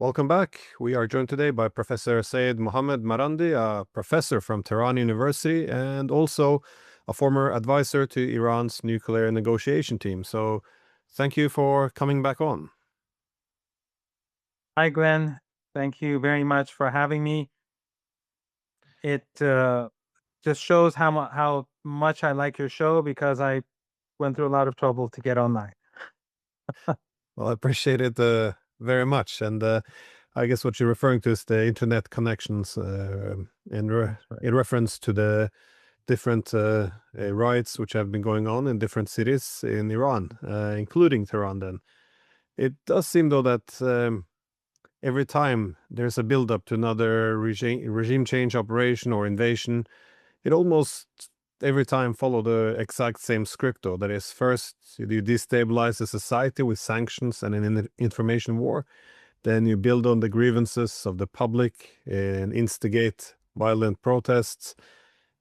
Welcome back. We are joined today by Professor Seyed Mohammed Marandi, a professor from Tehran University and also a former advisor to Iran's nuclear negotiation team. So thank you for coming back on. Hi, Glenn. Thank you very much for having me. It just shows how much I like your show because I went through a lot of trouble to get online. Well, I appreciate it very much. And I guess what you're referring to is the internet connections in reference to the different riots which have been going on in different cities in Iran, including Tehran then. It does seem, though, that every time there's a build-up to another regime change operation or invasion, it almost every time follow the exact same script, though. That is, first you destabilize the society with sanctions and an information war. Then you build on the grievances of the public and instigate violent protests.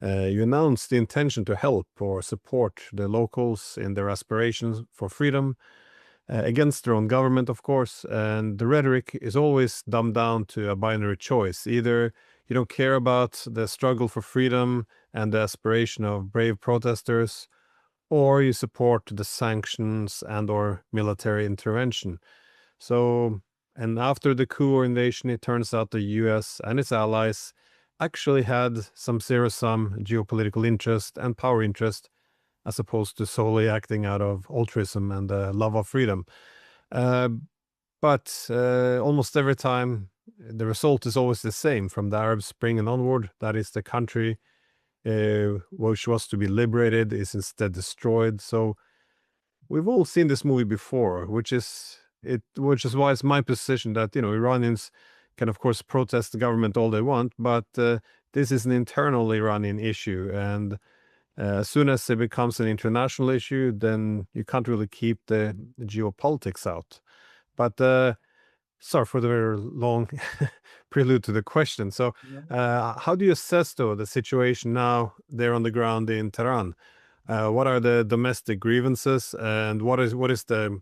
You announce the intention to help or support the locals in their aspirations for freedom against their own government, of course. And the rhetoric is always dumbed down to a binary choice. Either you don't care about the struggle for freedom and the aspiration of brave protesters, or you support the sanctions and or military intervention. So, and after the coup or invasion, it turns out the US and its allies actually had some zero-sum geopolitical interest and power interest, as opposed to solely acting out of altruism and love of freedom. But almost every time, the result is always the same from the Arab Spring and onward. That is, the country which was to be liberated is instead destroyed. So we've all seen this movie before, which is why it's my position that Iranians can, of course, protest the government all they want, but this is an internal Iranian issue, and as soon as it becomes an international issue, then you can't really keep the geopolitics out. But sorry for the very long prelude to the question. So how do you assess, though, the situation now there on the ground in Tehran? What are the domestic grievances, and what is the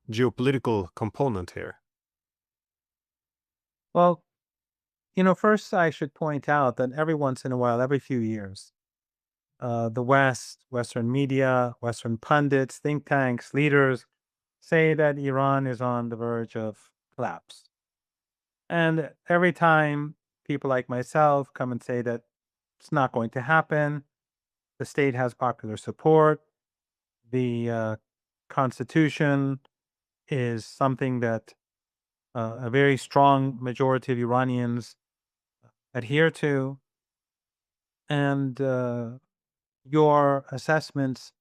geopolitical component here? Well, first I should point out that every once in a while, every few years, the West, Western media, Western pundits, think tanks, leaders say that Iran is on the verge of collapse. And every time people like myself come and say that it's not going to happen, the state has popular support, the Constitution is something that a very strong majority of Iranians adhere to, and your assessments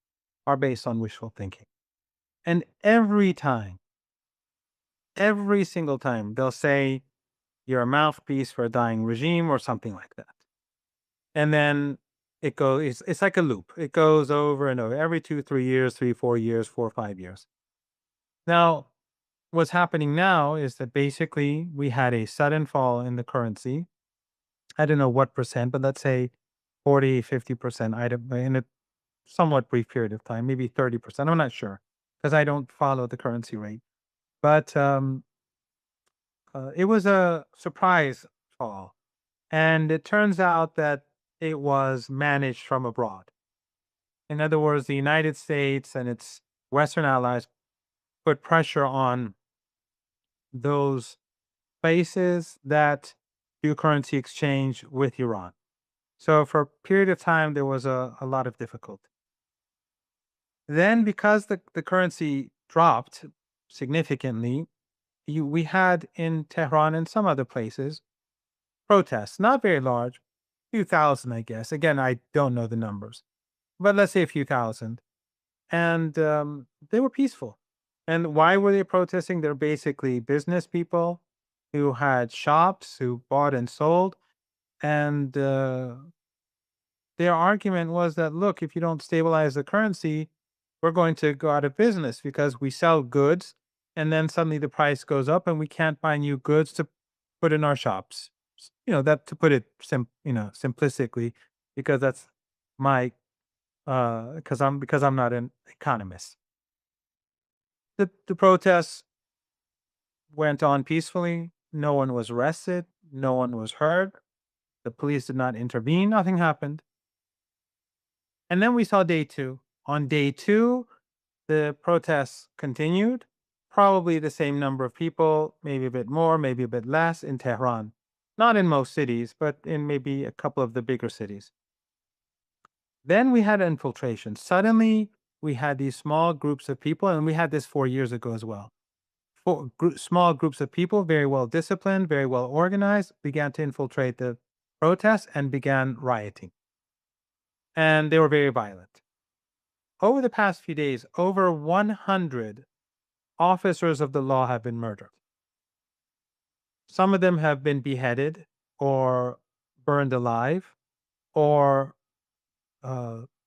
are based on wishful thinking. And every time, every single time, they'll say you're a mouthpiece for a dying regime or something like that. And then it goes, it's like a loop. It goes over and over every 2, 3 years, 3, 4 years, 4, 5 years. Now, what's happening now is that basically we had a sudden fall in the currency. I don't know what percent, but let's say 40, 50% item in a somewhat brief period of time, maybe 30%. I'm not sure because I don't follow the currency rate. But it was a surprise fall. And it turns out that it was managed from abroad. In other words, the United States and its Western allies put pressure on those places that do currency exchange with Iran. So for a period of time, there was a lot of difficulty. Then because the currency dropped significantly, we had in Tehran and some other places protests, not very large, few thousand, I guess. Again, I don't know the numbers, but let's say a few thousand. And they were peaceful. And why were they protesting? They're basically business people who had shops, who bought and sold. And their argument was that, look, if you don't stabilize the currency, we're going to go out of business because we sell goods and then suddenly the price goes up and we can't buy new goods to put in our shops. That, to put it simplistically, because that's my because I'm not an economist. The protests went on peacefully. No one was arrested. No one was hurt. The police did not intervene. Nothing happened. And then we saw day two. On day two, the protests continued. Probably the same number of people, maybe a bit more, maybe a bit less in Tehran. Not in most cities, but in maybe a couple of the bigger cities. Then we had infiltration. Suddenly, we had these small groups of people, and we had this 4 years ago as well. Small groups of people, very well disciplined, very well organized, began to infiltrate the protests and began rioting. And they were very violent. Over the past few days, over 100 officers of the law have been murdered. Some of them have been beheaded or burned alive or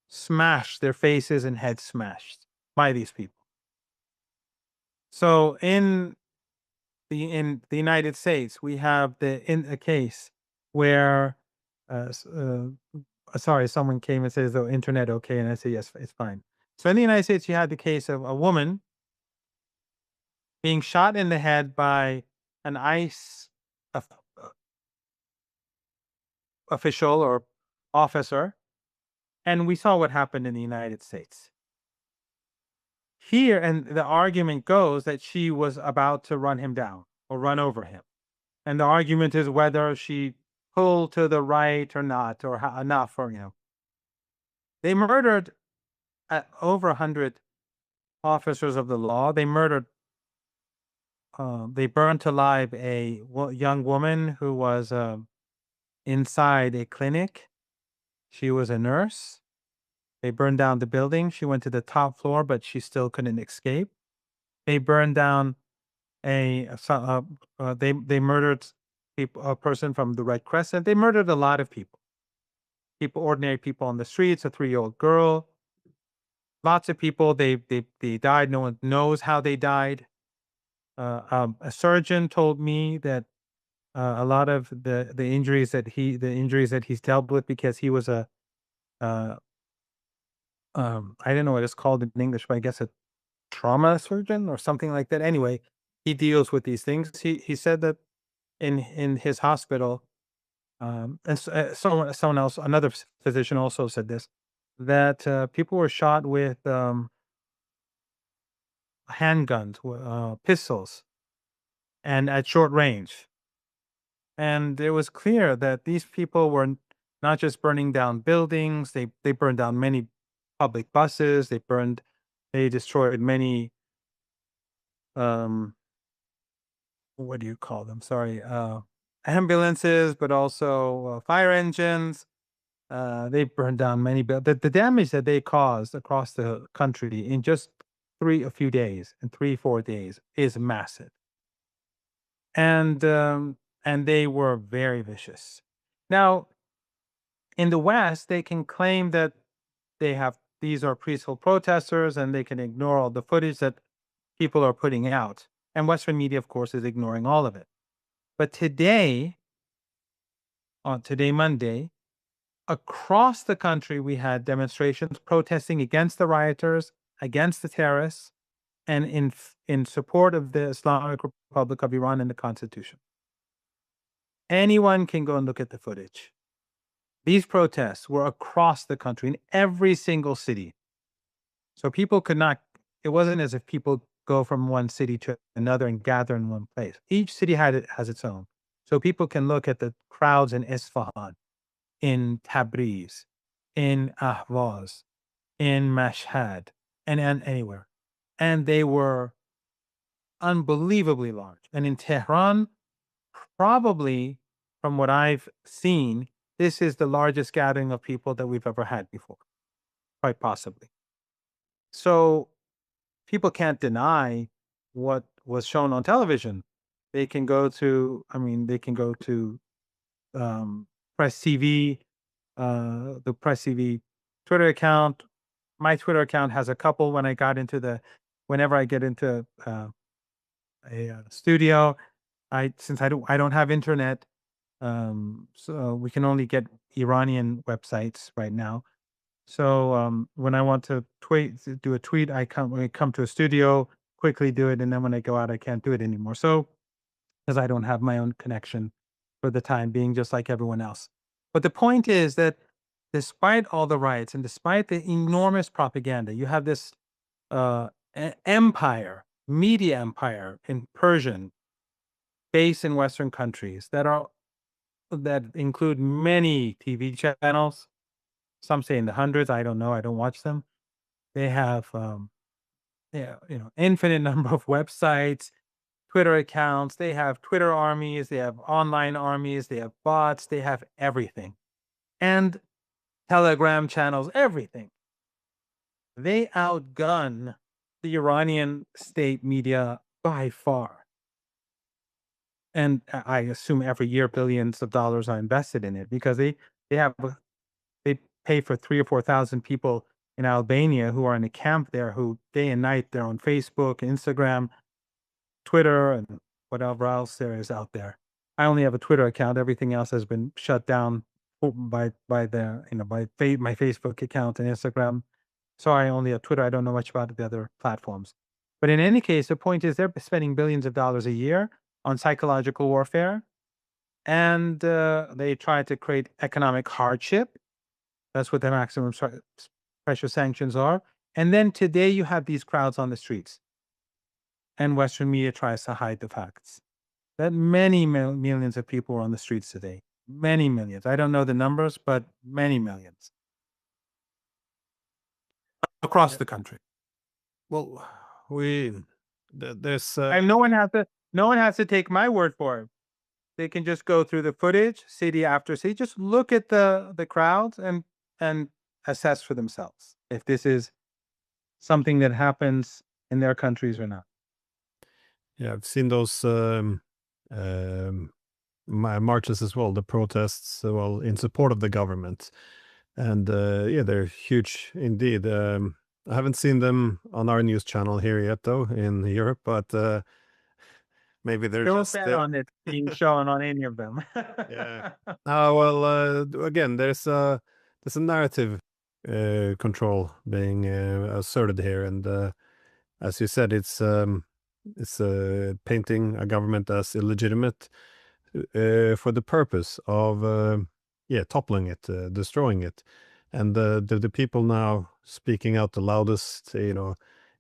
smashed, their faces and heads smashed by these people. So in the United States, we have a case where sorry, someone came and says, "Oh, internet okay?" And I say, "Yes, it's fine." So in the United States, you had the case of a woman being shot in the head by an ICE official or officer, and we saw what happened in the United States. Here, and the argument goes that she was about to run him down or run over him. And the argument is whether she pulled to the right or not, or enough, or, They murdered over 100 officers of the law. They burnt alive a young woman who was inside a clinic. She was a nurse. They burned down the building. She went to the top floor, but she still couldn't escape. They burned down they murdered a person from the Red Crescent. They murdered a lot of people, ordinary people on the streets, a 3-year-old girl. Lots of people, they died. No one knows how they died. A surgeon told me that a lot of the injuries that he's dealt with, because he was I don't know what it's called in English, but I guess a trauma surgeon or something like that. Anyway, he deals with these things. He said that in his hospital, and someone else, another physician also said this, that people were shot with handguns, pistols, and at short range. And it was clear that these people were not just burning down buildings, they burned down many public buses, they destroyed many, what do you call them? Sorry, ambulances, but also fire engines. They burned down many buildings. The damage that they caused across the country in just in 3-4 days is massive. And they were very vicious. Now, in the West, they can claim that these are peaceful protesters, and they can ignore all the footage that people are putting out. And Western media, of course, is ignoring all of it. But today, Monday, across the country, we had demonstrations protesting against the rioters, against the terrorists, and in support of the Islamic Republic of Iran and the Constitution. Anyone can go and look at the footage. These protests were across the country in every single city. So people could not, it wasn't as if people go from one city to another and gather in one place. Each city has its own. So people can look at the crowds in Isfahan, in Tabriz, in Ahvaz, in Mashhad, and anywhere. And they were unbelievably large. And in Tehran, probably from what I've seen, this is the largest gathering of people that we've ever had before, quite possibly. So people can't deny what was shown on television. They can go to Press TV, the Press TV Twitter account. My Twitter account has a couple. Whenever I get into a studio, since I don't have internet, so we can only get Iranian websites right now. So when I want to do a tweet, when I come to a studio, quickly do it, and then when I go out, I can't do it anymore. So because I don't have my own connection for the time being, just like everyone else. But the point is that despite all the riots and despite the enormous propaganda, you have this empire, media empire in Persian, based in Western countries that include many TV channels. Some say in the hundreds. I don't know. I don't watch them. They have, yeah, infinite number of websites, Twitter accounts. They have Twitter armies. They have online armies. They have bots. They have everything, and Telegram channels. Everything. They outgun the Iranian state media by far. And I assume every year billions of dollars are invested in it because they pay for 3 or 4,000 people in Albania who are in a camp there who day and night they're on Facebook, Instagram, Twitter, and whatever else there is out there. I only have a Twitter account. Everything else has been shut down by the my Facebook account and Instagram. So I only have Twitter. I don't know much about the other platforms. But in any case, the point is they're spending billions of dollars a year on psychological warfare, and they try to create economic hardship. That's what the maximum pressure sanctions are. And then today you have these crowds on the streets, and Western media tries to hide the facts that many millions of people are on the streets today. Many millions. I don't know the numbers, but many millions across the country. Well, there's And no one has to take my word for it. They can just go through the footage, city after city, just look at the crowds and assess for themselves if this is something that happens in their countries or not. Yeah, I've seen those marches as well, the protests, well, in support of the government. And yeah, they're huge indeed. I haven't seen them on our news channel here yet, though, in Europe, but maybe they're Don't just bet on it being shown on any of them. yeah. Well, again, there's a narrative control being asserted here, and as you said, it's painting a government as illegitimate for the purpose of yeah, toppling it, destroying it, and the people now speaking out the loudest,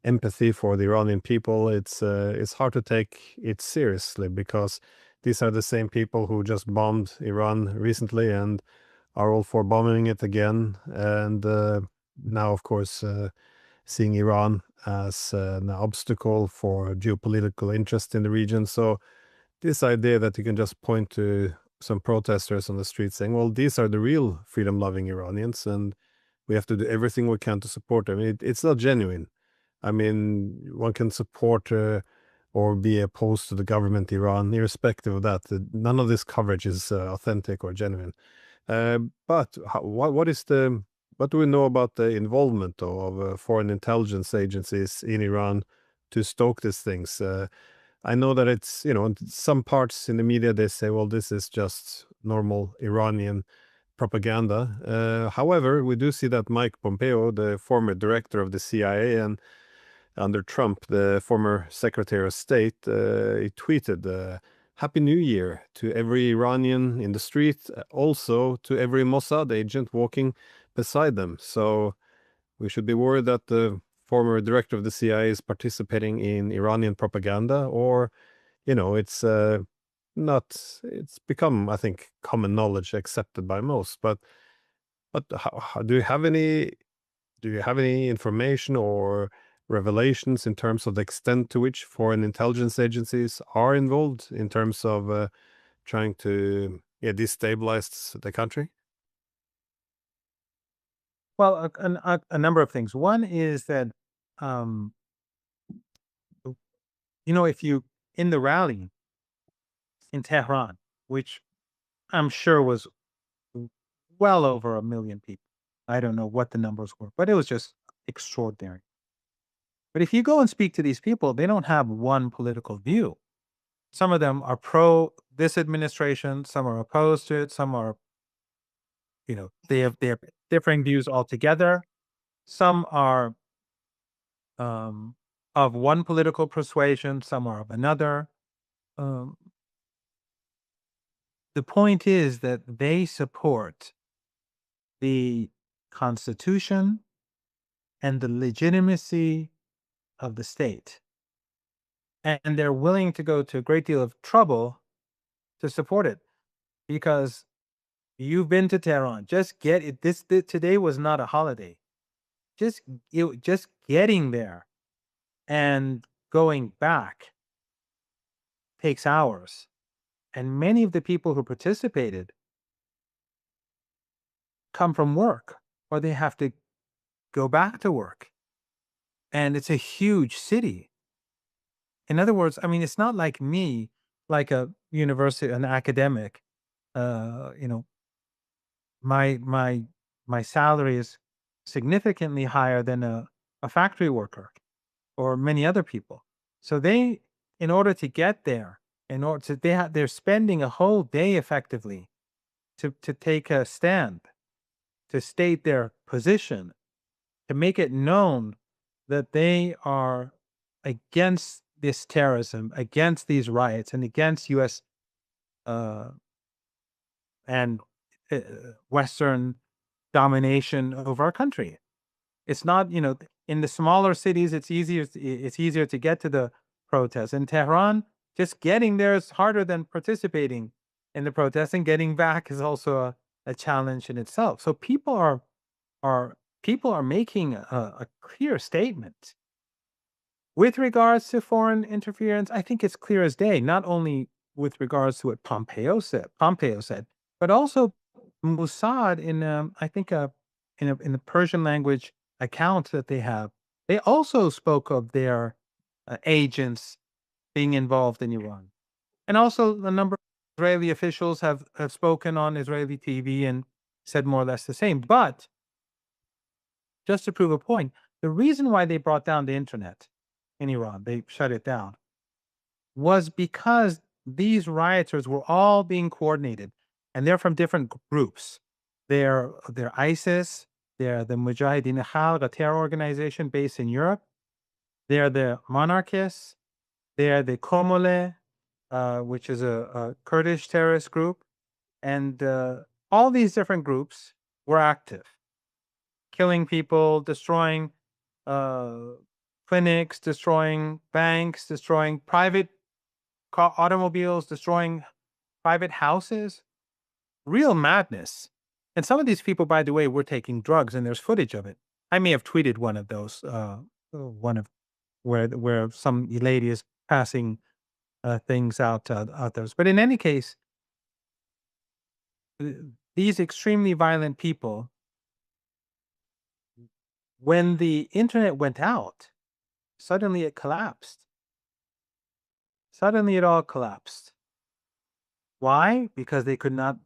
empathy for the Iranian people. It's hard to take it seriously because these are the same people who just bombed Iran recently and are all for bombing it again, and now, of course, seeing Iran as an obstacle for geopolitical interest in the region. So this idea that you can just point to some protesters on the street saying, well, these are the real freedom-loving Iranians, and we have to do everything we can to support them. It's not genuine. I mean, one can support or be opposed to the government Iran, irrespective of that. None of this coverage is authentic or genuine. But what do we know about the involvement, though, of foreign intelligence agencies in Iran to stoke these things? I know that it's, in some parts in the media, they say, well, this is just normal Iranian propaganda. However, we do see that Mike Pompeo, the former director of the CIA, and under Trump, the former Secretary of State, he tweeted, Happy New Year to every Iranian in the street, also to every Mossad agent walking beside them. So we should be worried that the former director of the CIA is participating in Iranian propaganda, or, it's it's become, I think, common knowledge accepted by most. But do you have any information or revelations in terms of the extent to which foreign intelligence agencies are involved in terms of trying to destabilize the country? Well, a number of things. One is that, um, if you in the rally in Tehran, which I'm sure was well over 1 million people. I don't know what the numbers were, but it was just extraordinary. But if you go and speak to these people, they don't have one political view. Some of them are pro this administration, some are opposed to it, some are, they have differing views altogether. Some are of one political persuasion, some are of another. Um, the point is that they support the Constitution and the legitimacy of the state. And they're willing to go to a great deal of trouble to support it, because you've been to Tehran. Just get it. Today was not a holiday. Just getting there and going back takes hours. And many of the people who participated come from work, or they have to go back to work. And it's a huge city. In other words, I mean, it's not like me, like a university, an academic. You know, my salary is significantly higher than a factory worker or many other people. So they, in order to get there, they're spending a whole day effectively to take a stand, to state their position, to make it known that they are against this terrorism, against these riots, and against U.S. And Western domination over our country. It's not, in the smaller cities, it's easier to get to the protests. In Tehran, just getting there is harder than participating in the protests, and getting back is also a challenge in itself. So people are making a clear statement. With regards to foreign interference, I think it's clear as day, not only with regards to what Pompeo said, but also Mossad in, I think, in the Persian language account that they have. They also spoke of their agents being involved in Iran. And also a number of Israeli officials have spoken on Israeli TV and said more or less the same. But just to prove a point, the reason why they brought down the internet in Iran, they shut it down, was because these rioters were all being coordinated, and they're from different groups. They're ISIS, they're the Mujahideen Khalq, a terror organization based in Europe. They're the monarchists. They're the Komole, which is a Kurdish terrorist group. And all these different groups were active, killing people, destroying clinics, destroying banks, destroying private automobiles, destroying private houses. Real madness. And some of these people, by the way, were taking drugs, and there's footage of it. I may have tweeted one of those, one of where some lady is passing things out there. But in any case, these extremely violent people, when the internet went out, suddenly it collapsed. Suddenly it all collapsed. Why? Because they could no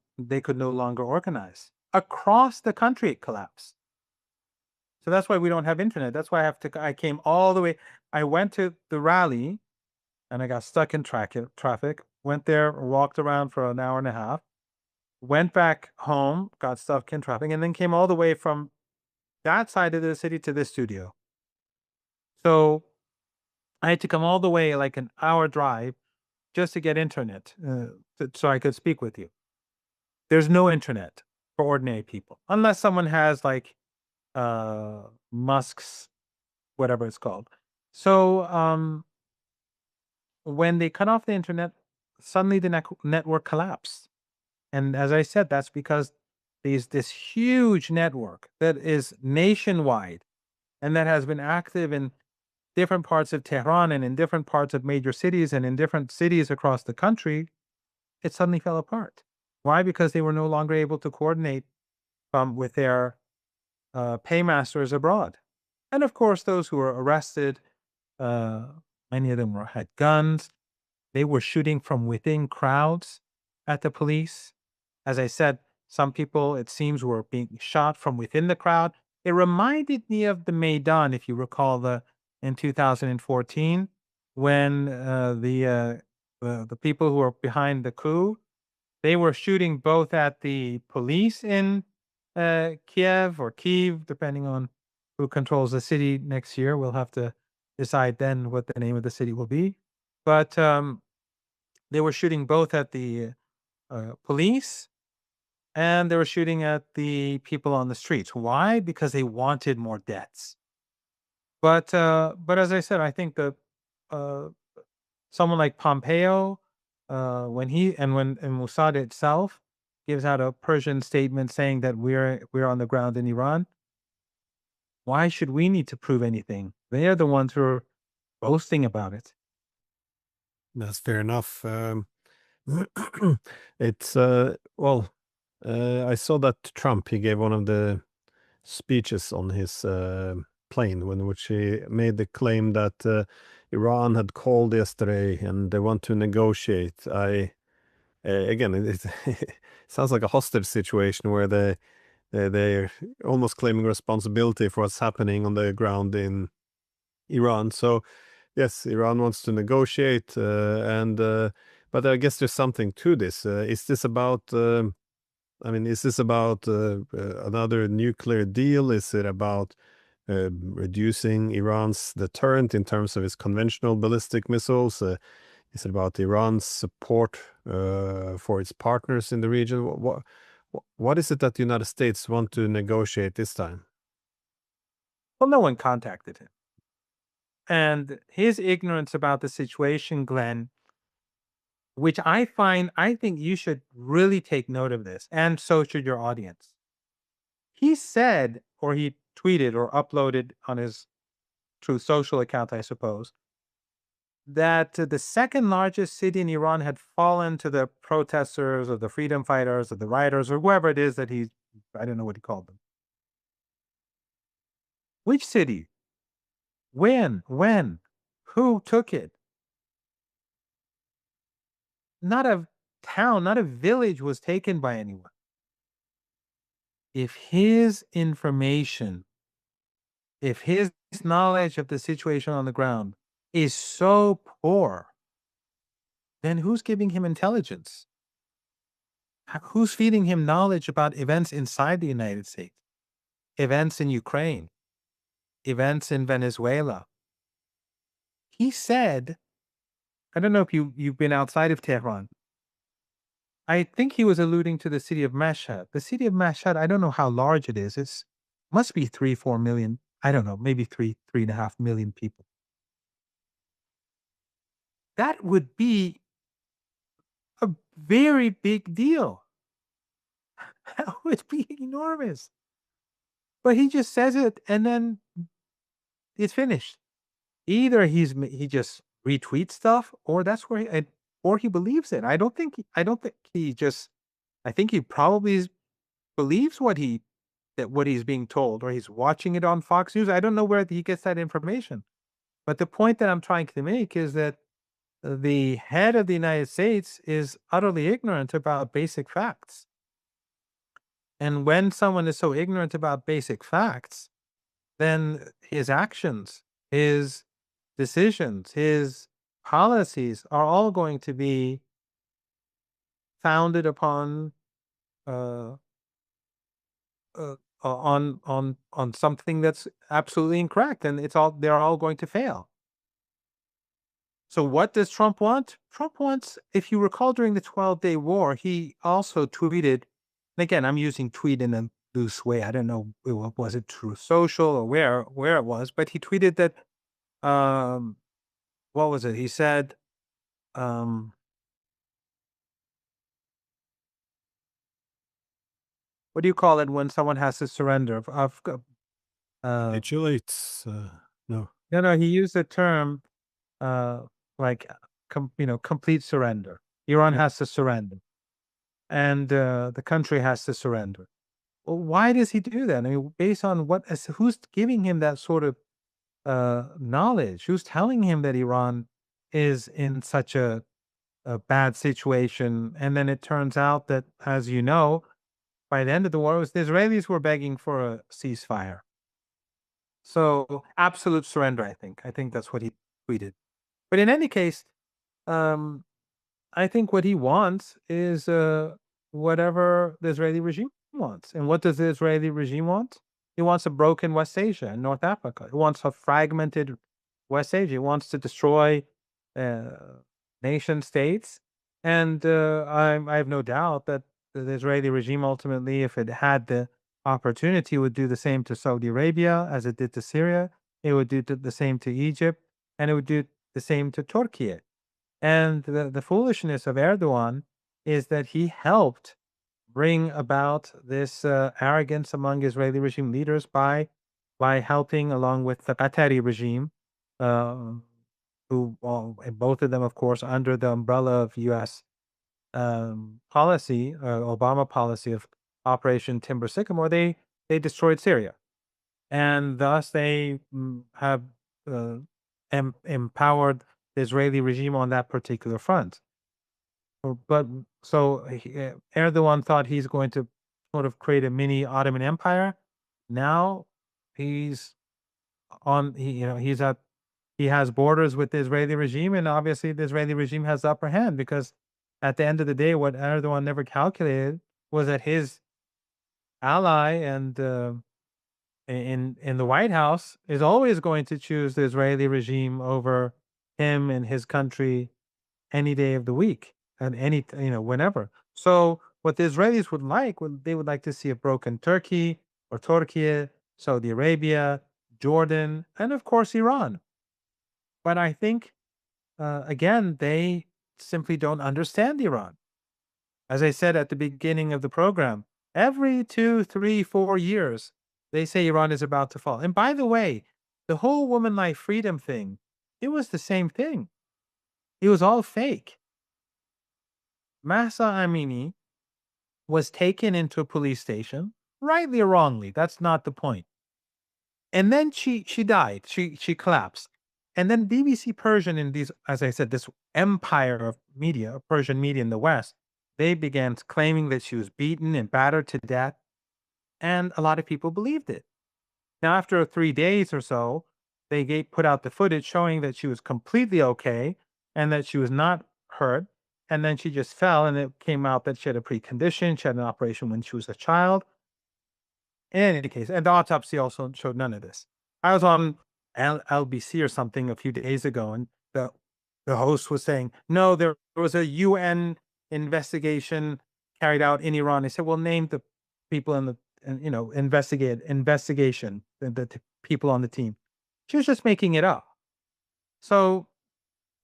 longer organize. Across the country it collapsed. So that's why we don't have internet. That's why I came all the way. I went to the rally and I got stuck in traffic. Went there, walked around for an hour and a half. Went back home, got stuck in traffic, and then came all the way from that side of the city to this studio. So I had to come all the way, like an hour drive, just to get internet, so I could speak with you. There's no internet for ordinary people, unless someone has like Musk's, whatever it's called. So when they cut off the internet, suddenly the network collapsed. And as I said, that's because this huge network that is nationwide and that has been active in different parts of Tehran and in different parts of major cities and in different cities across the country, it suddenly fell apart. Why? Because they were no longer able to coordinate with their paymasters abroad. And of course, those who were arrested, many of them had guns. They were shooting from within crowds at the police. As I said, some people, it seems, were being shot from within the crowd. It reminded me of the Maidan, if you recall, in 2014, when the people who were behind the coup, they were shooting both at the police in Kiev or Kyiv, depending on who controls the city next year. We'll have to decide then what the name of the city will be. But they were shooting both at the police, and they were shooting at the people on the streets. Why? Because they wanted more deaths. But as I said, I think that uh, someone like Pompeo, when he and Mossad itself gives out a Persian statement saying that we're on the ground in Iran, why should we need to prove anything? They are the ones who are boasting about it. That's fair enough. It's well, I saw that Trump, he gave one of the speeches on his plane, when which he made the claim that Iran had called yesterday and they want to negotiate. Again, it sounds like a hostage situation where they're almost claiming responsibility for what's happening on the ground in Iran. So yes, Iran wants to negotiate, but I guess there's something to this. Is this about? Is this about another nuclear deal? Is it about reducing Iran's deterrent in terms of its conventional ballistic missiles? Is it about Iran's support for its partners in the region? What is it that the United States want to negotiate this time? Well, no one contacted him. And his ignorance about the situation, Glenn, which I think you should really take note of this, and so should your audience. He said, or he tweeted or uploaded on his Truth Social account, I suppose, that the second largest city in Iran had fallen to the protesters or the freedom fighters or the rioters or whoever it is that I don't know what he called them. Which city? When? When? Who took it? Not a town, not a village was taken by anyone. If his information, if his knowledge of the situation on the ground is so poor, then who's giving him intelligence? Who's feeding him knowledge about events inside the United States, events in Ukraine, events in Venezuela? He said, I don't know if you've been outside of Tehran. I think he was alluding to the city of Mashhad. The city of Mashhad, I don't know how large it is. It's must be 3-4 million. I don't know, maybe 3.5 million people. That would be a very big deal. That would be enormous. But he just says it and then it's finished. Either he just retweets stuff, or that's where or he believes it. I don't think he just. I think he probably believes what he's being told, or he's watching it on Fox News. I don't know where he gets that information. But the point that I'm trying to make is that the head of the United States is utterly ignorant about basic facts. And when someone is so ignorant about basic facts, then his actions, his decisions, his policies are all going to be founded upon uh, on something that's absolutely incorrect, and they're all going to fail. So what does Trump want? Trump wants, if you recall, during the 12-day war, he also tweeted, and again, I'm using tweet in a loose way. I don't know, was it Truth Social or where it was, but he tweeted that, what was it? He said, what do you call it when someone has to surrender? Capitulates. No. No, he used the term, like, complete surrender. Iran has to surrender, and the country has to surrender. Well, why does he do that? I mean, based on who's giving him that sort of knowledge? Who's telling him that Iran is in such a bad situation? And then it turns out that, as you know, by the end of the war, it was the Israelis were begging for a ceasefire. So absolute surrender, I think. I think that's what he tweeted. But in any case, I think what he wants is whatever the Israeli regime wants. And what does the Israeli regime want? He wants a broken West Asia and North Africa. He wants a fragmented West Asia. He wants to destroy nation states And I have no doubt that the Israeli regime ultimately, if it had the opportunity, would do the same to Saudi Arabia as it did to Syria. It would do the same to Egypt, and it would do the same to Turkey. And the foolishness of Erdogan is that he helped bring about this arrogance among Israeli regime leaders by helping, along with the Qatari regime, uh, who both of them, of course, under the umbrella of U.S. Policy, Obama policy of Operation Timber Sycamore, they destroyed Syria, and thus they have uh, empowered the Israeli regime on that particular front. But so Erdogan thought he's going to sort of create a mini Ottoman Empire. Now he's he's at he has borders with the Israeli regime, and obviously the Israeli regime has the upper hand because at the end of the day, what Erdogan never calculated was that his ally and in the White House is always going to choose the Israeli regime over him and his country any day of the week and whenever. So what the Israelis they would like to see a broken Turkey or Turkey, Saudi Arabia, Jordan, and of course Iran. But I think again they simply don't understand Iran. As I said at the beginning of the program, every 2, 3, 4 years, they say Iran is about to fall. And by the way, the whole woman life freedom thing, it was the same thing. It was all fake. Mahsa Amini was taken into a police station, rightly or wrongly. That's not the point. And then she died. She collapsed. And then BBC Persian in these, as I said, this empire of media, Persian media in the West, they began claiming that she was beaten and battered to death. And a lot of people believed it. Now, after 3 days or so, they put out the footage showing that she was completely okay and that she was not hurt. And then she just fell, and it came out that she had a precondition. She had an operation when she was a child. In any case, and the autopsy also showed none of this. I was on LBC or something a few days ago, and the host was saying, no, there was a UN investigation carried out in Iran. I said, well, name the people in the investigation, the people on the team. She was just making it up. So,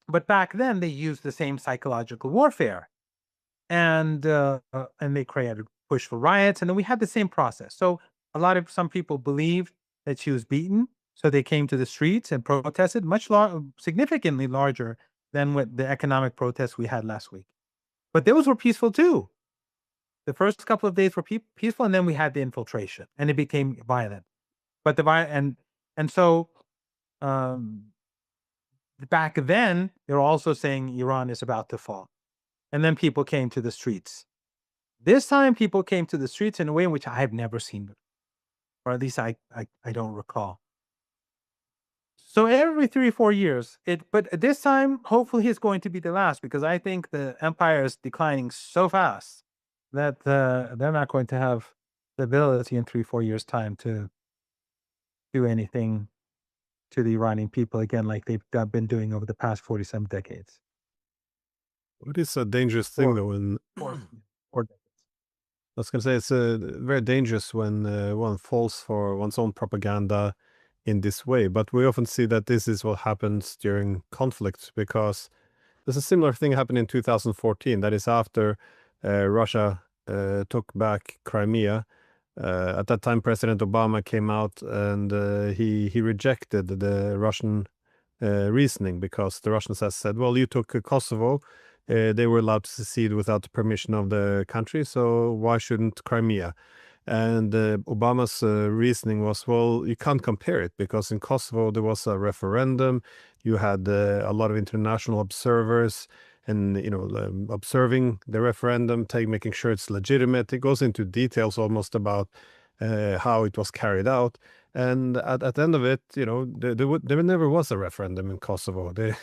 but back then they used the same psychological warfare, and they created push for riots, and then we had the same process. So some people believed that she was beaten, so they came to the streets and protested, significantly larger than what the economic protests we had last week. But those were peaceful too. The first couple of days were peaceful, and then we had the infiltration, and it became violent. But so back then, they were also saying Iran is about to fall, and then people came to the streets. This time, people came to the streets in a way in which I have never seen before, or at least I don't recall. So every 3 or 4 years, but this time, hopefully, it's going to be the last, because I think the empire is declining so fast that they're not going to have the ability in 3 or 4 years' time to do anything to the Iranian people again, like they've been doing over the past 47 decades. It is a dangerous thing, though, when Or I was going to say it's very dangerous when one falls for one's own propaganda in this way. But we often see that this is what happens during conflicts, because there's a similar thing happened in 2014. That is after Russia took back Crimea. At that time, President Obama came out and he rejected the Russian reasoning, because the Russians has said, well, you took Kosovo. They were allowed to secede without the permission of the country, so why shouldn't Crimea? And Obama's reasoning was, well, you can't compare it, because in Kosovo there was a referendum. You had a lot of international observers, and observing the referendum, making sure it's legitimate. It goes into details almost about how it was carried out. And at the end of it, there never was a referendum in Kosovo. They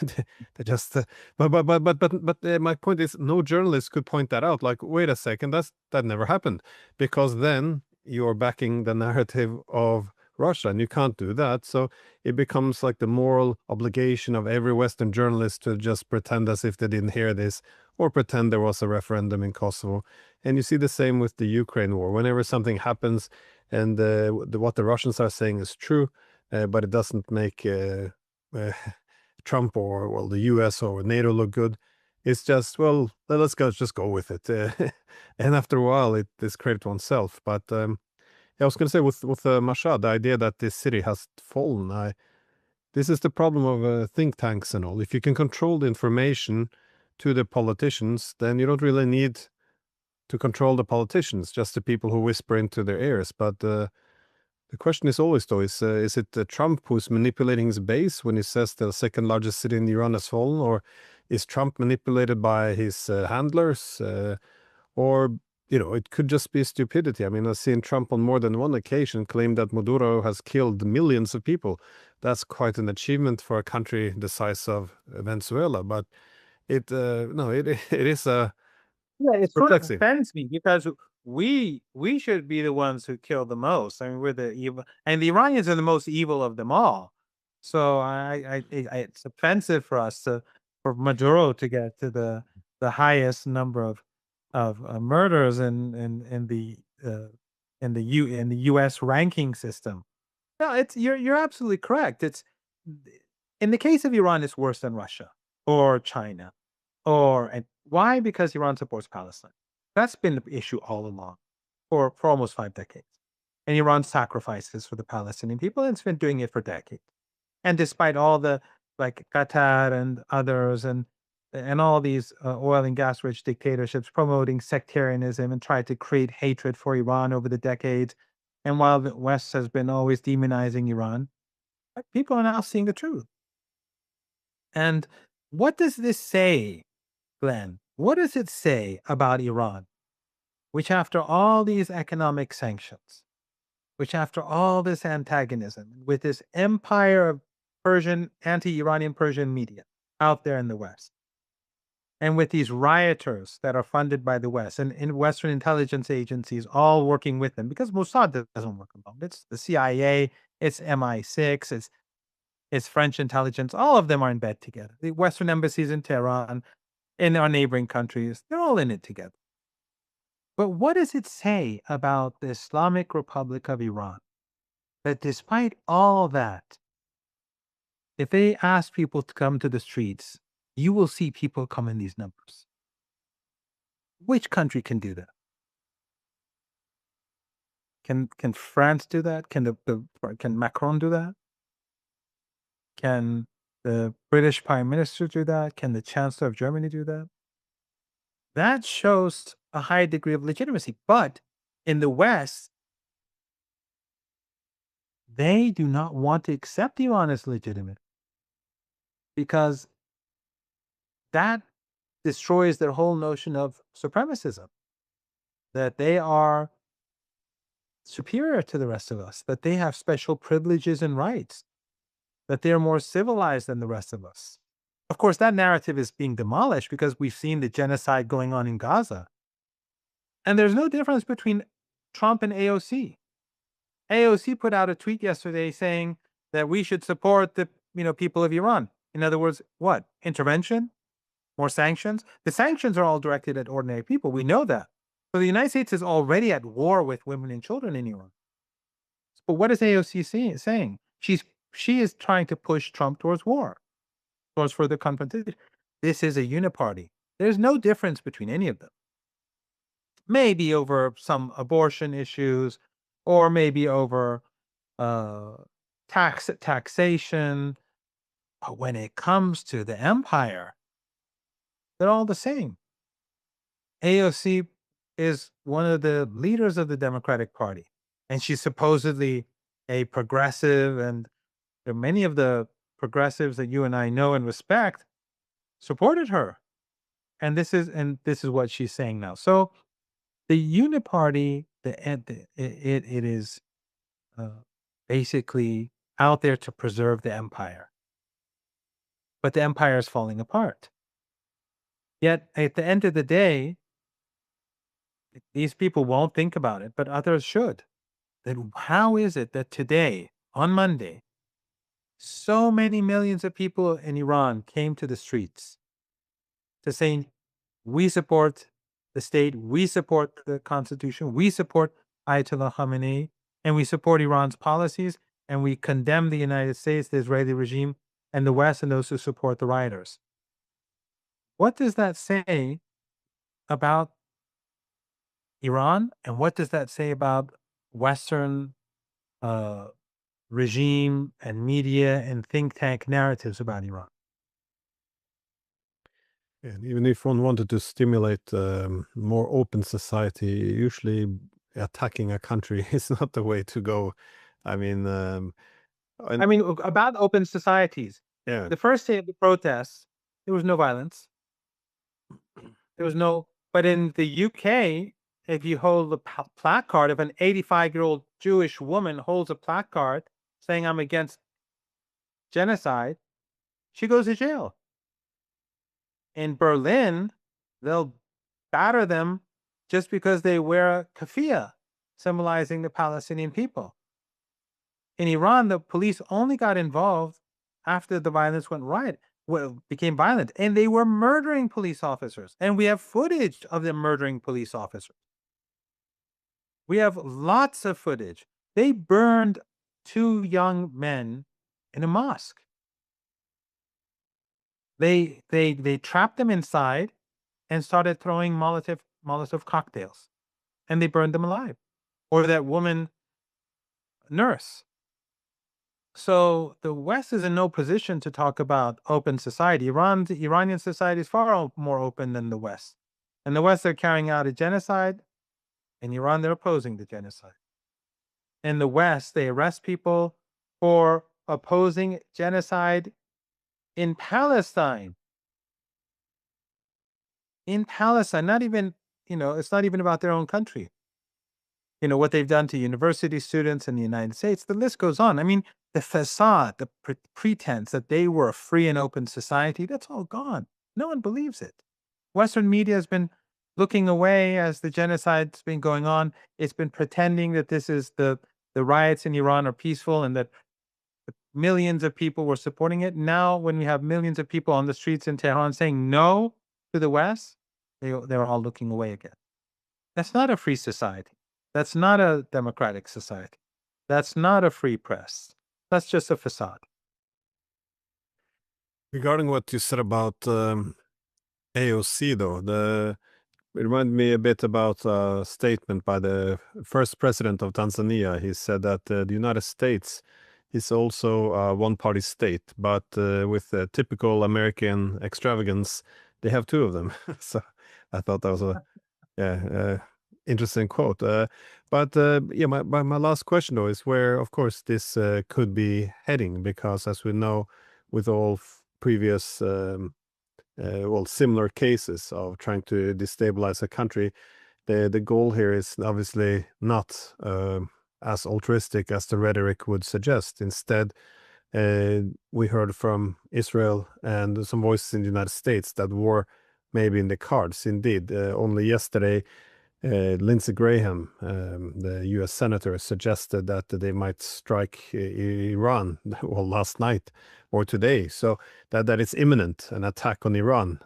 just, but my point is, no journalist could point that out. Like, wait a second, that never happened, because then you're backing the narrative of Russia, and you can't do that. So it becomes like the moral obligation of every Western journalist to just pretend as if they didn't hear this, or pretend there was a referendum in Kosovo. And you see the same with the Ukraine war. Whenever something happens and what the Russians are saying is true, but it doesn't make Trump or, well, the US or NATO look good, it's just, well, just go with it. And after a while, it discredits oneself. But I was going to say with Mashhad, the idea that this city has fallen, this is the problem of think tanks and all. If you can control the information to the politicians, then you don't really need to control the politicians, just the people who whisper into their ears. But the question is always, though, is it Trump who's manipulating his base when he says the second largest city in Iran has fallen, or is Trump manipulated by his handlers, or it could just be stupidity? I mean, I've seen Trump on more than one occasion claim that Maduro has killed millions of people. That's quite an achievement for a country the size of Venezuela. But it is a Yeah, it sort of perplexing. offends me because we should be the ones who kill the most. I mean, we're the evil, and the Iranians are the most evil of them all. So it's offensive for us for Maduro to get to the highest number of murders in the U.S. ranking system. No, you're absolutely correct. It's in the case of Iran, it's worse than Russia or China. And why? Because Iran supports Palestine. That's been the issue all along for almost 5 decades. And Iran sacrifices for the Palestinian people, and it's been doing it for decades. And despite all the, like, Qatar and others and all these oil and gas rich dictatorships promoting sectarianism and tried to create hatred for Iran over the decades, and while the West has been always demonizing Iran, people are now seeing the truth. And what does this say, Glenn? What does it say about Iran, which after all these economic sanctions, which after all this antagonism, with this empire of Persian, anti-Iranian Persian media out there in the West, and with these rioters that are funded by the West and in Western intelligence agencies all working with them, because Mossad doesn't work alone. It's the CIA, it's MI6, it's French intelligence. All of them are in bed together. The Western embassies in Tehran, in our neighboring countries, they're all in it together. But what does it say about the Islamic Republic of Iran that despite all that, if they ask people to come to the streets, you will see people come in these numbers? Which country can do that? Can France do that? Can can Macron do that? Can the British Prime Minister do that? Can the Chancellor of Germany do that? That shows a high degree of legitimacy. But in the West, they do not want to accept Iran as legitimate because that destroys their whole notion of supremacism, that they are superior to the rest of us, that they have special privileges and rights, that they're more civilized than the rest of us. Of course, that narrative is being demolished because we've seen the genocide going on in Gaza. And there's no difference between Trump and AOC. AOC put out a tweet yesterday saying that we should support the people of Iran. In other words, what? Intervention? More sanctions? The sanctions are all directed at ordinary people. We know that. So the United States is already at war with women and children in Iran. But what is AOC saying? She is trying to push Trump towards war, towards further confrontation. This is a uniparty. There's no difference between any of them. Maybe over some abortion issues, or maybe over taxation. But when it comes to the empire, they're all the same. AOC is one of the leaders of the Democratic Party, and she's supposedly a progressive, and many of the progressives that you and I know and respect supported her. And this is what she's saying now. So the uniparty, it is basically out there to preserve the empire, but the empire is falling apart. Yet at the end of the day, these people won't think about it, but others should. then how is it that today, on Monday, so many millions of people in Iran came to the streets to say, we support the state, we support the constitution, we support Ayatollah Khamenei, and we support Iran's policies, and we condemn the United States, the Israeli regime, and the West, and those who support the rioters. What does that say about Iran, and what does that say about Western regime and media and think tank narratives about Iran? And even if one wanted to stimulate more open society, usually attacking a country is not the way to go. I mean, I mean, about open societies. yeah, The first day of the protests, there was no violence. There was no, but in the UK, if you hold a placard, if an 85-year-old Jewish woman holds a placard saying, I'm against genocide, she goes to jail. In Berlin, they'll batter them just because they wear a keffiyeh, symbolizing the Palestinian people. In Iran, the police only got involved after the violence became violent, and they were murdering police officers. And we have footage of them murdering police officers. We have lots of footage. They burned 2 young men in a mosque. They trapped them inside and started throwing Molotov cocktails, and they burned them alive. Or that woman nurse. So the West is in no position to talk about open society. Iranian society is far more open than the West. In the West, they're carrying out a genocide. In Iran, they're opposing the genocide. In the West, they arrest people for opposing genocide in Palestine. In Palestine, not even, it's not even about their own country. What they've done to university students in the United States, the list goes on. I mean, the facade, the pretense that they were a free and open society, that's all gone. No one believes it. Western media has been looking away as the genocide's been going on. It's been pretending that this is the riots in Iran are peaceful and that millions of people were supporting it. Now, when we have millions of people on the streets in Tehran saying no to the West, they're all looking away again. That's not a free society. That's not a democratic society. That's not a free press. That's just a facade. regarding what you said about AOC, though, it reminded me a bit about a statement by the first president of Tanzania. He said that the United States is also a one-party state, but with typical American extravagance, they have 2 of them. So I thought that was a interesting quote. But my last question, though, is where, of course, this could be heading, because as we know, with all previous similar cases of trying to destabilize a country, the goal here is obviously not as altruistic as the rhetoric would suggest. Instead, we heard from Israel and some voices in the United States that war may be in the cards. Indeed, only yesterday, Lindsey Graham, the U.S. senator, suggested that they might strike Iran, last night or today. So that it's imminent, an attack on Iran.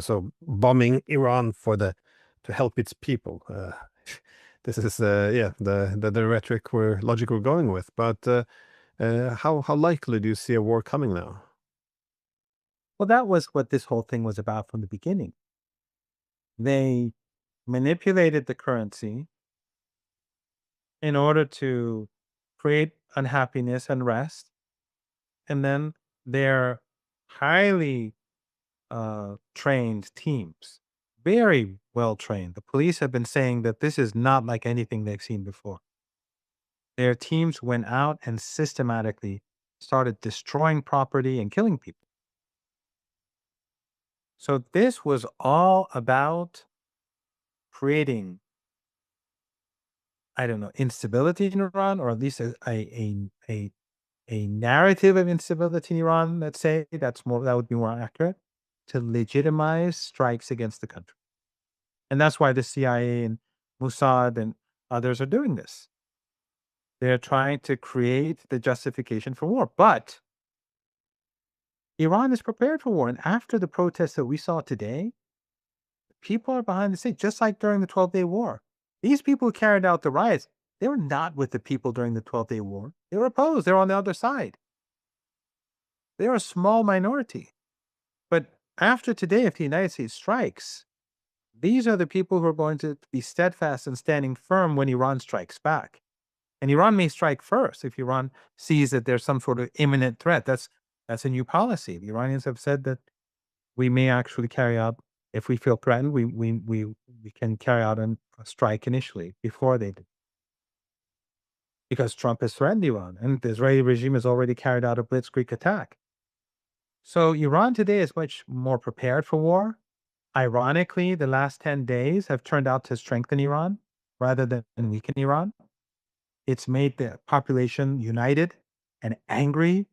So bombing Iran to help its people. This is the rhetoric logic we're going with. But how likely do you see a war coming now? Well, that was what this whole thing was about from the beginning. They manipulated the currency in order to create unhappiness, unrest, and then their highly trained teams, very well trained. The police have been saying that this is not like anything they've seen before. Their teams went out and systematically started destroying property and killing people. So this was all about creating, I don't know, instability in Iran, or at least a narrative of instability in Iran. Let's say that would be more accurate, to legitimize strikes against the country. And that's why the CIA and Mossad and Others are doing this. They're trying to create the justification for war. But Iran is prepared for war. And after the protests that we saw today, people are behind the scenes, just like during the 12-Day War. These people who carried out the riots, they were not with the people during the 12-Day War. They were opposed. They were on the other side. They are a small minority. But after today, if the United States strikes, these are the people who are going to be steadfast and standing firm when Iran strikes back. And Iran may strike first if Iran sees that there's some sort of imminent threat. That's a new policy. The Iranians have said that we may actually carry out, if we feel threatened, we can carry out a strike initially before they do. Because Trump has threatened Iran, and the Israeli regime has already carried out a blitzkrieg attack. So Iran today is much more prepared for war. Ironically, the last 10 days have turned out to strengthen Iran rather than weaken Iran. It's made the population united and angry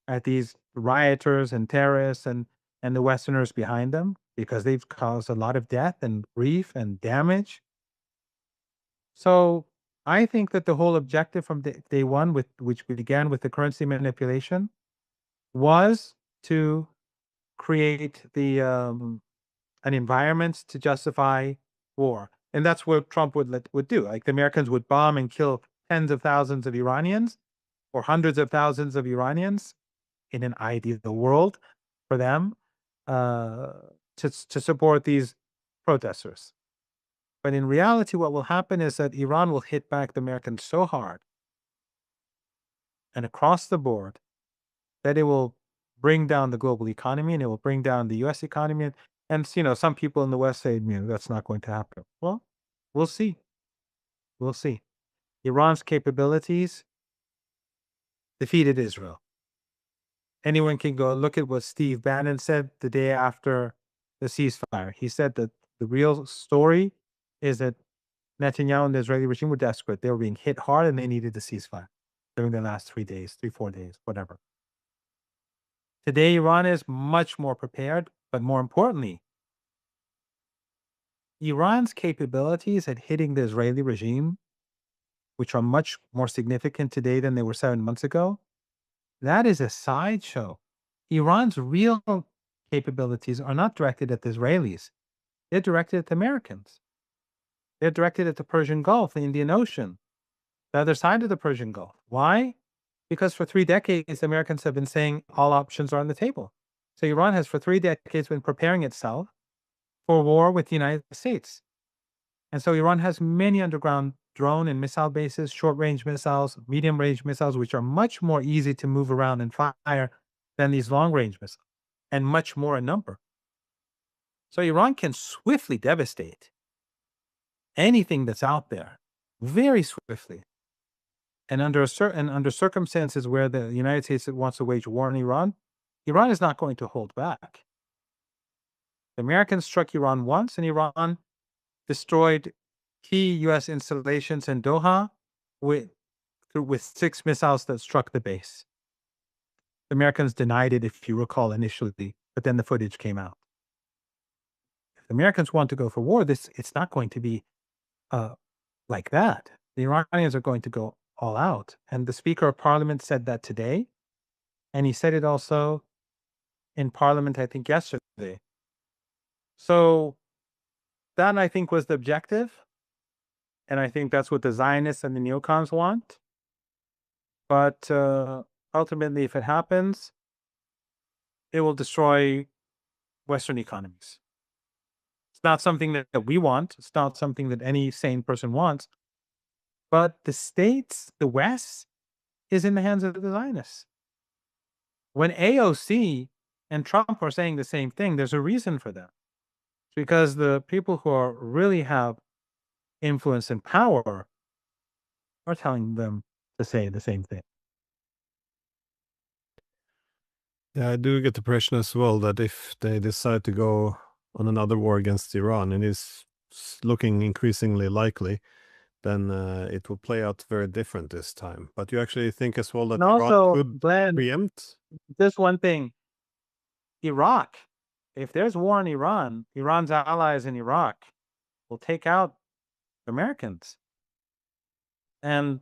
at these rioters and terrorists and the Westerners behind them because they've caused a lot of death and grief and damage. So I think that the whole objective from day one, which began with the currency manipulation, was to create an environment to justify war. And that's what Trump would do. Like the Americans would bomb and kill tens of thousands of Iranians or hundreds of thousands of Iranians in an ideal world for them to support these protesters. But in reality, what will happen is that Iran will hit back the Americans so hard and across the board that it will bring down the global economy and it will bring down the U.S. economy. And some people in the West say, that's not going to happen. Well, we'll see. We'll see. Iran's capabilities defeated Israel. Anyone can go look at what Steve Bannon said the day after the ceasefire. He said that the real story is that Netanyahu and the Israeli regime were desperate. They were being hit hard and they needed the ceasefire during the last 4 days, whatever. Today, Iran is much more prepared, but more importantly, Iran's capabilities at hitting the Israeli regime, which are much more significant today than they were 7 months ago, that is a sideshow. Iran's real capabilities are not directed at the Israelis. They're directed at the Americans. They're directed at the Persian Gulf, the Indian Ocean, the other side of the Persian Gulf. Why? Because for 3 decades, the Americans have been saying all options are on the table. So Iran has for 3 decades been preparing itself for war with the United States. And so Iran has many underground drone and missile bases, short-range missiles, medium-range missiles, which are much more easy to move around and fire than these long-range missiles, and much more in number. So Iran can swiftly devastate anything that's out there, very swiftly. And under circumstances where the United States wants to wage war on Iran, Iran is not going to hold back. The Americans struck Iran once, and Iran destroyed key U.S. installations in Doha with 6 missiles that struck the base. The Americans denied it, if you recall, initially, but then the footage came out. If the Americans want to go for war, it's not going to be like that. The Iranians are going to go all out. And the Speaker of Parliament said that today, and he said it also in Parliament, I think, yesterday. So that, I think, was the objective. And I think that's what the Zionists and the neocons want. But ultimately, if it happens, it will destroy Western economies. It's not something that we want. It's not something that any sane person wants. But the States, the West, is in the hands of the Zionists. When AOC and Trump are saying the same thing, there's a reason for that. It's because the people who really have influence and power are telling them to say the same thing. Yeah, I do get the impression as well that if they decide to go on another war against Iran, and it's looking increasingly likely, then it will play out very different this time. But you actually think as well that And Iran also, could Glenn, preempt? just one thing. Iraq, if there's war in Iran, Iran's allies in Iraq will take out Americans. And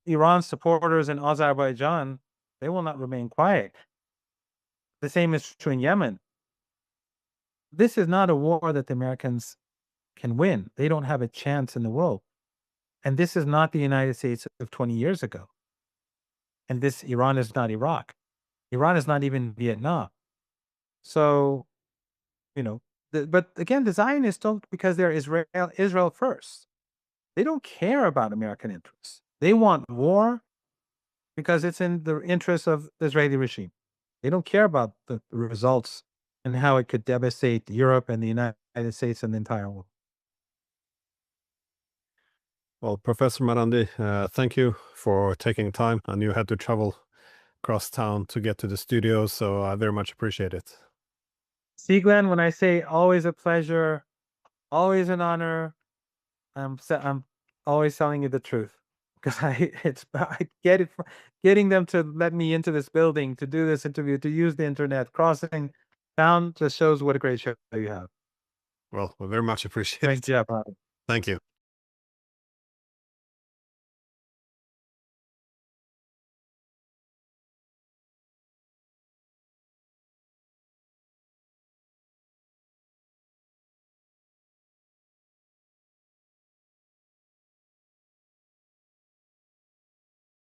Iran's supporters in Azerbaijan, they will not remain quiet. The same is true in Yemen. This is not a war that the Americans can win. They don't have a chance in the world. And this is not the United States of 20 years ago. And this Iran is not Iraq. Iran is not even Vietnam. So, but again, the Zionists don't, because they're Israel first. They don't care about American interests. They want war because it's in the interest of the Israeli regime. They don't care about the results and how it could devastate Europe and the United States and the entire world. Well, Professor Marandi, thank you for taking time. And you had to travel across town to get to the studio, so I very much appreciate it. See, Glenn, when I say always a pleasure, always an honor, I'm always telling you the truth, because I get it. Getting them to let me into this building to do this interview, to use the internet, crossing town, just shows what a great show you have. Well, we very much appreciate it. Thank you. Thank you.